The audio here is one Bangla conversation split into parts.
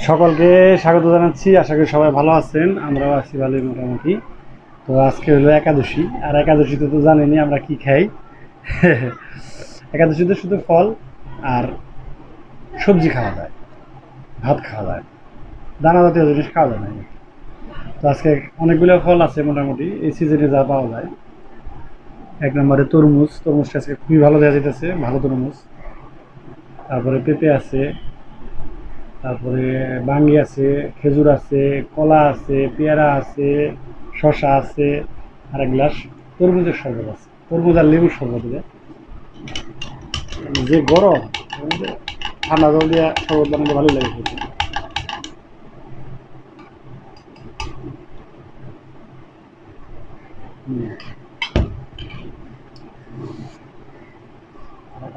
সকলকে স্বাগত জানাচ্ছি। আশা করি সবাই ভালো আছেন, আমরাও আছি ভালোই মোটামুটি। তো আজকে হলো একাদশী, আর একাদশীতে তো জানেনই আমরা কি খাই। একাদশীতে শুধু ফল আর সবজি খাওয়া যায়, ভাত খাওয়া যায়, দানা জাতীয় জিনিস খাওয়া যায় না। তো আজকে অনেকগুলো ফল আছে মোটামুটি এই সিজনে যা পাওয়া যায়। এক নম্বরে তরমুজ, তরমুজটা আজকে খুবই ভালো দেওয়া যেতেছে, ভালো তরমুজ। তারপরে পেঁপে আছে, তারপরে বাঙ্গি আছে, খেজুর আছে, কলা আছে, পেয়ারা আছে, শসা আছে, আর এক গ্লাস তরমুজের শরবত আছে, তরমুজ আর লেবুর শরবত দিয়ে। যে গরম, ঠান্ডা জল দিয়ে শরবত বানাতে ভালোই লাগে খেতে। হুম,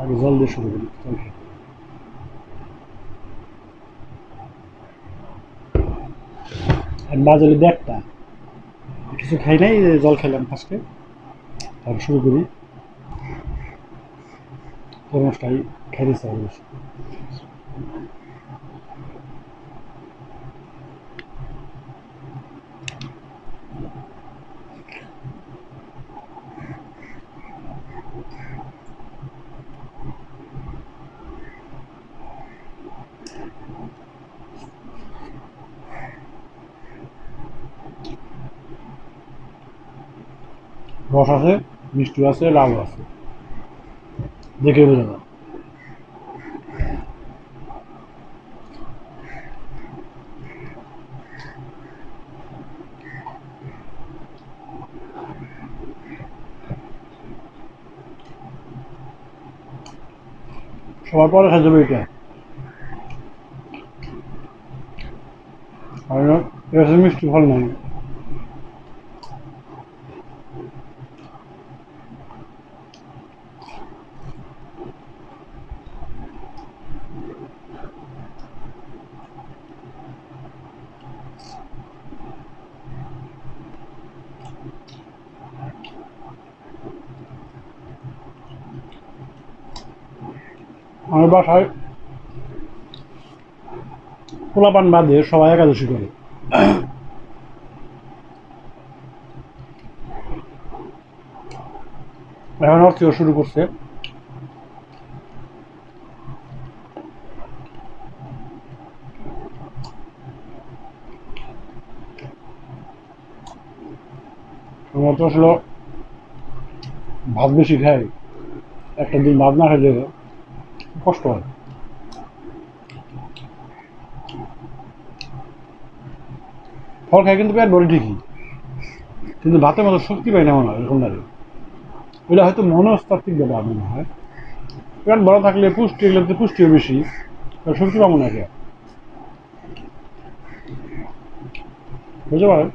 আগে জল দিয়ে শুরু করি, জল খেয়ে। আর বাজলে দেড়টা, কিছু খাই নাই, জল খেলাম ফার্স্টে, তারপর শুরু করি। তরমুজটাই খাইতেছে অবশ্য। রস আছে, মিষ্টি আছে, লাল আছে, দেখে বোঝা যায়। সবার পরে খাইতে হবে এটা, আর এটা হচ্ছে মিষ্টি ফল নাই। আমার বাসায় পোলাপান বাদে সবাই একাদশী করে। এখন অর্থীয় শুরু করছে। আমরা তো আসলে ভাত বেশি খাই, একটা দিন ভাত না খেলে কষ্ট হয়। ফল খাই কিন্তু পেট ভরে ঠিকই, কিন্তু ভাতের মতো শক্তি পাই না মনে হয়, এরকম লাগে। এটা হয়তো মনস্তাত্ত্বিক ব্যাপার মনে হয়। পেট বড় থাকলে পুষ্টি, এগুলোতে পুষ্টিও বেশি, শক্তি পাবো না কে, বুঝতে পারেন।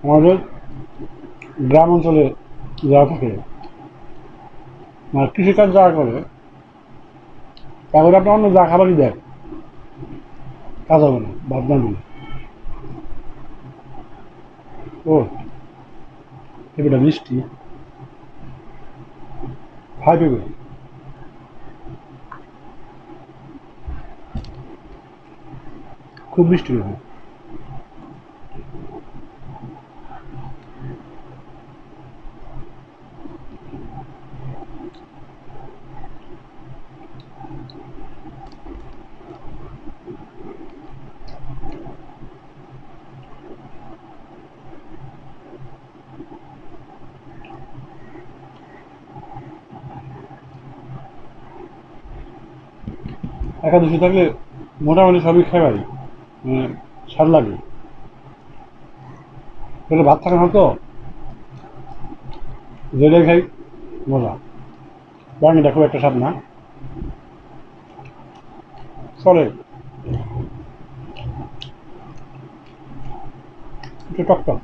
আমাদের গ্রাম অঞ্চলে যারা থাকে, মানে কৃষিকাজ যারা করে, তারপরে আপনি অন্য যা খাবারই দেয় কাজ হবে না, ভাত না দিলে। ও, পেঁপেটা মিষ্টি, খাই পেঁপে, খুব মিষ্টি পেঁপে। একাদশী থাকলে মোটামুটি সবই খাই পারি, মানে স্বাদ লাগে। পেটে ভাত থাকে না তো, যেটাই খাই মজা। বাঙিটা খুব একটা স্বাদ না, চলে, একটু টক টক।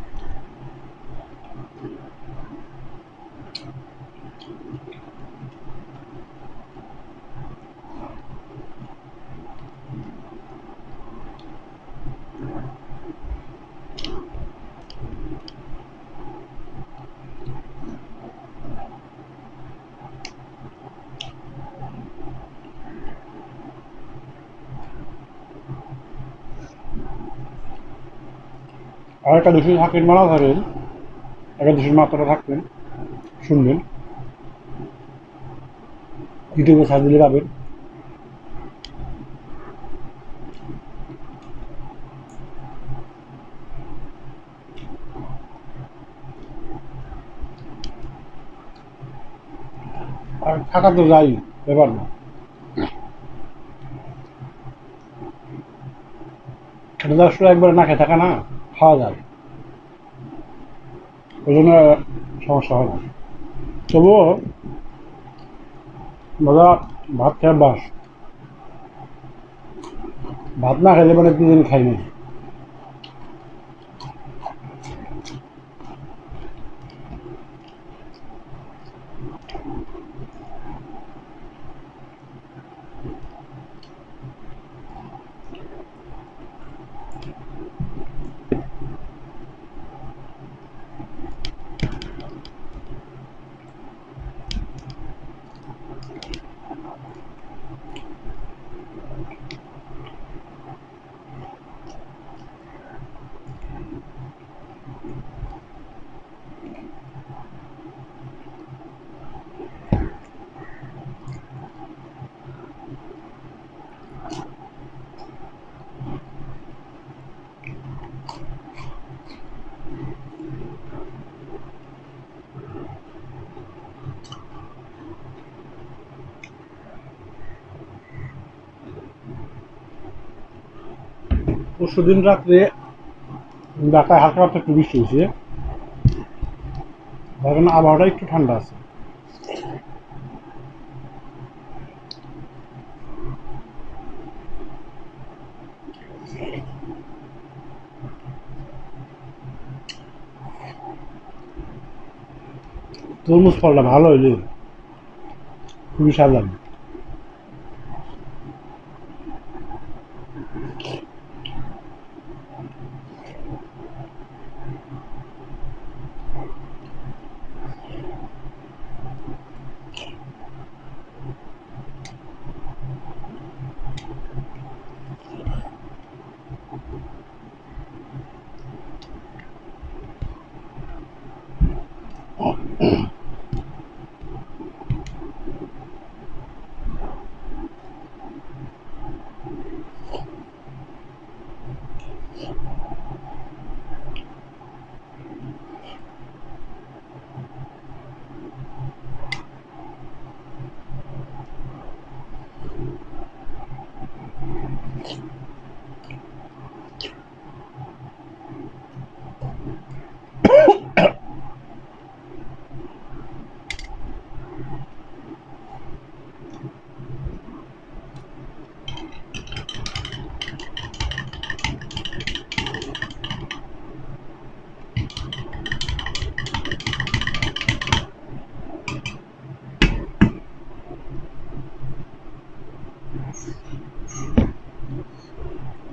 আর একটা দেশে থাকেন মারা ধরেন, একটা দেশের মাত্রা থাকবেন, শুনবেন, ইউটিউবে সার্চ দিলে পাবেন। আর থাকা তো যাই, ব্যাপার না। এটা তো আসলে একবার না খেয়ে থাকা না, খাওয়া যায়, ওই জন্য সমস্যা হয় না। তবুও মজা, ভাত খেয়ে বাস, ভাত না খেলে মানে কি দিন খাই নাই। পরশু দিন রাত্রে ঢাকায় হালকা হালকা একটু বৃষ্টি হয়েছে, এখন আবহাওয়াটা একটু ঠান্ডা আছে। তরমুজ ফলটা ভালো হইলে খুবই স্বাদ লাগে।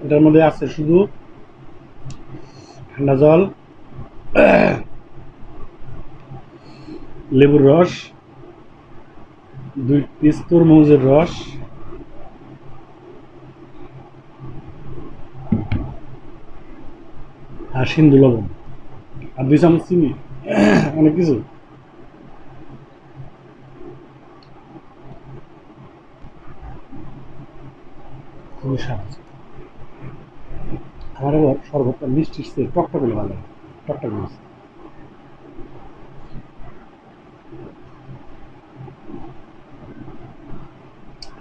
এটার মধ্যে আছে শুধু ঠান্ডা জল, লেবুর রস, 2 পিস তরমুজের রস, আর সিন্ধু লবণ, আর 2 চামচ চিনি, অনেক কিছু। খুবই স্বাদ। আমার আবার শরবতটা মিষ্টির চেয়ে টকটক হলে ভালো লাগে, টকটক মিষ্টি।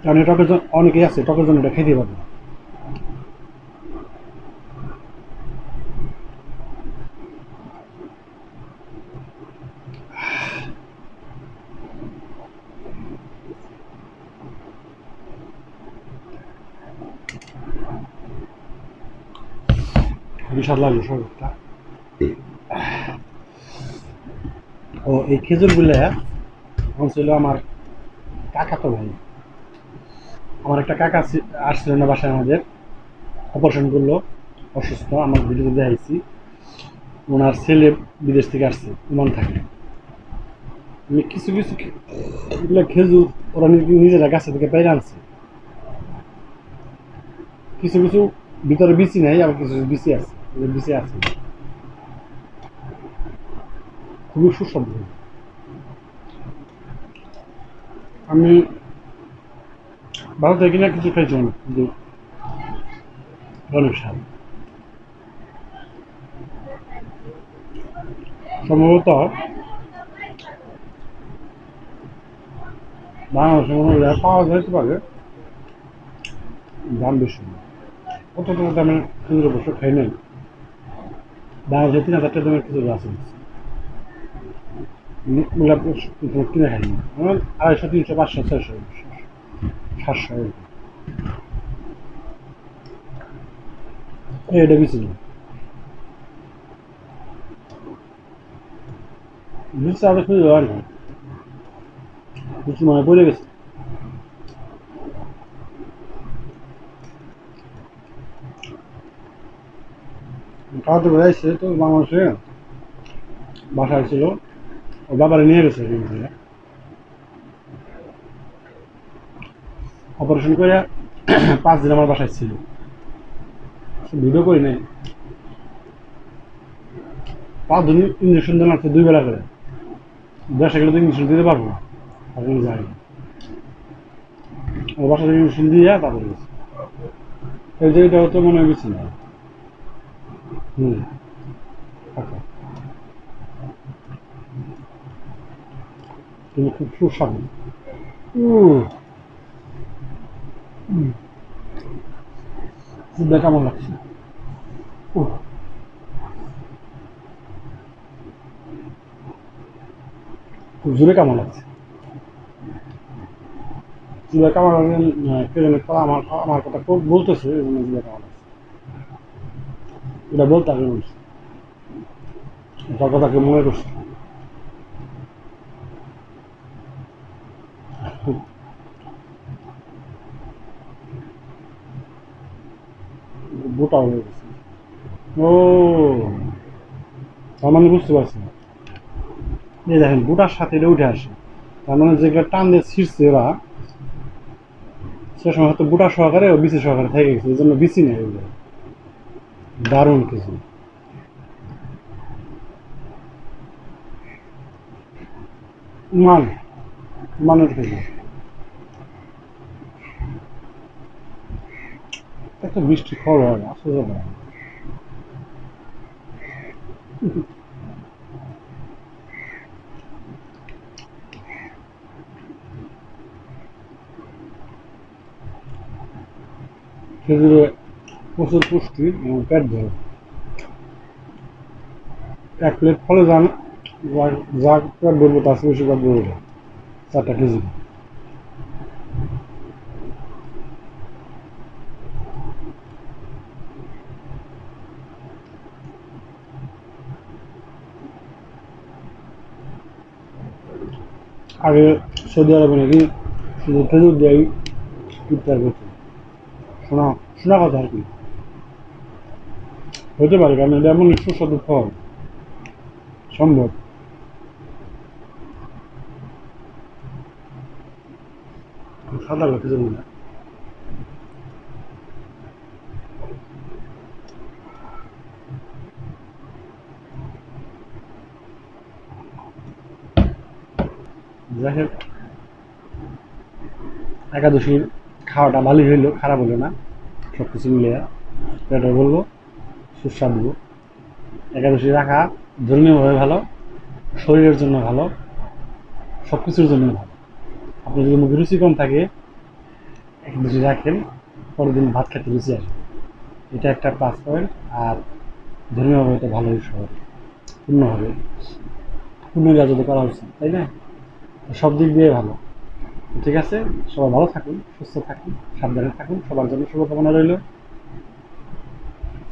কারণ টকের জন্য অনেকেই আছে টকের জন্য এটা খেতে পারবে না। খুবই স্বাদ লাগলো শরবতটা। ও এই খেজুরগুলো ছিল আমার কাকা তো ভাই, আমার একটা কাকা আসছিল না বাসায়, আমাদের অপারেশন করলো, অসুস্থ, আমার ভিডিও দেখাইছি। ওনার ছেলে বিদেশ থেকে আসছে, ওমান থাকে। আমি কিছু কিছু এগুলো খেজুর ওরা নিজেরা গাছে থেকে পেয়ে আনছে, কিছু কিছু ভিতরে বিচি নাই, আবার কিছু বিচি আছে, বিচি আছে। খুবই সুস্বাদু। আমি ভারতে কিনা কিছু খাইছি না, কিন্তু অনেক স্বাদ। সম্ভবত বাংলাদেশে মনে হয় পাওয়া যাইতে পারে, দাম বেশি। কত দামের খুচরো বসে খাই নাই। বাংলাদেশে 3,000 দামের খুচরো আছে, কিনে খাই না। আমার 250, 300, 500, 600, 700 এটা বেশি না। বুঝতে আরো খুঁজে আর কি কিছু মনে পড়ে গেছে। খাওয়াতে করে আসছে তো বাংলাদেশে, বাসায় ছিল, ওর বাবারে নিয়ে গেছে অপারেশন করে 5 দিন আমার বাসায় ছিল। ভিডিও করি নাই। 5 দিন ইঞ্জেকশন দেওয়া লাগছে 2 বেলা করে। দেশে গেলে তো ইঞ্জেকশন দিতে পারবো না, এখন যাই ওর বাসা থেকে ইঞ্জেকশন দিয়ে তারপরে গেছে। এই যে এটা তো মনে হয় গেছি না। আচ্ছা, কিন্তু খুব সুস্বাদু। কেমন লাগছে? খুব জোরে কেমন লাগছে? জিবা কেমন লাগছে? কে জানে আমার আমার কথা খুব বলতেছে, এই জন্য জিবা কেমন লাগছে এটা বলতে আগে বলছি, তার কথা কেউ মনে করছে। বোটা হয়ে গেছে। ও, তার মানে বুঝতে পারছি না। এই দেখেন বুটার সাথে এটা উঠে আসে, তার মানে যেগুলো টান দিয়ে ছিঁড়ছে ওরা, সে সময় হয়তো বুটা সহকারে ও বিচি সহকারে থেকে গেছে, এই জন্য বিচি নেই ওগুলো। দারুণ কিছু। মান মানের থেকে এত মিষ্টি খাওয়া হয় না, আসলে না। খেজুরে প্রচুর পুষ্টি এবং পেট ভরে। 1 প্লেট ফলে যান, যা পেট ভরবো তার চেয়ে বেশি পেট ভরবে না। 4টা খেজুর। আগে সৌদি আরবে নাকি শুধু খেজুর দিয়েই ইফতার করতো, শোনা শোনা কথা আর কি। হতে পারে, কারণ এটা এমন সুস্বাদু ফল, সম্ভব। সাদা খেজুর না, যাই হোক একাদশীর খাওয়াটা ভালোই হইলো, খারাপ হলো না। সব কিছু মিলে পেটও বলবো, সুস্বাদু। একাদশী রাখা ধর্মীয়ভাবে ভালো, শরীরের জন্য ভালো, সব কিছুর জন্য ভালো। আপনি যদি মুখে রুচি কম থাকে, একাদশী রাখেন, পরের দিন ভাত খেতে রুচি আসবে, এটা একটা প্লাস পয়েন্ট। আর ধর্মীয়ভাবে তো ভালোই সহজ, পূর্ণ হবে, পূর্ণ কাজ তো করা উচিত, তাই না? সব দিক দিয়ে ভালো। ঠিক আছে, সবাই ভালো থাকুন, সুস্থ থাকুন, সাবধানে থাকুন, সবার জন্য শুভকামনা রইল।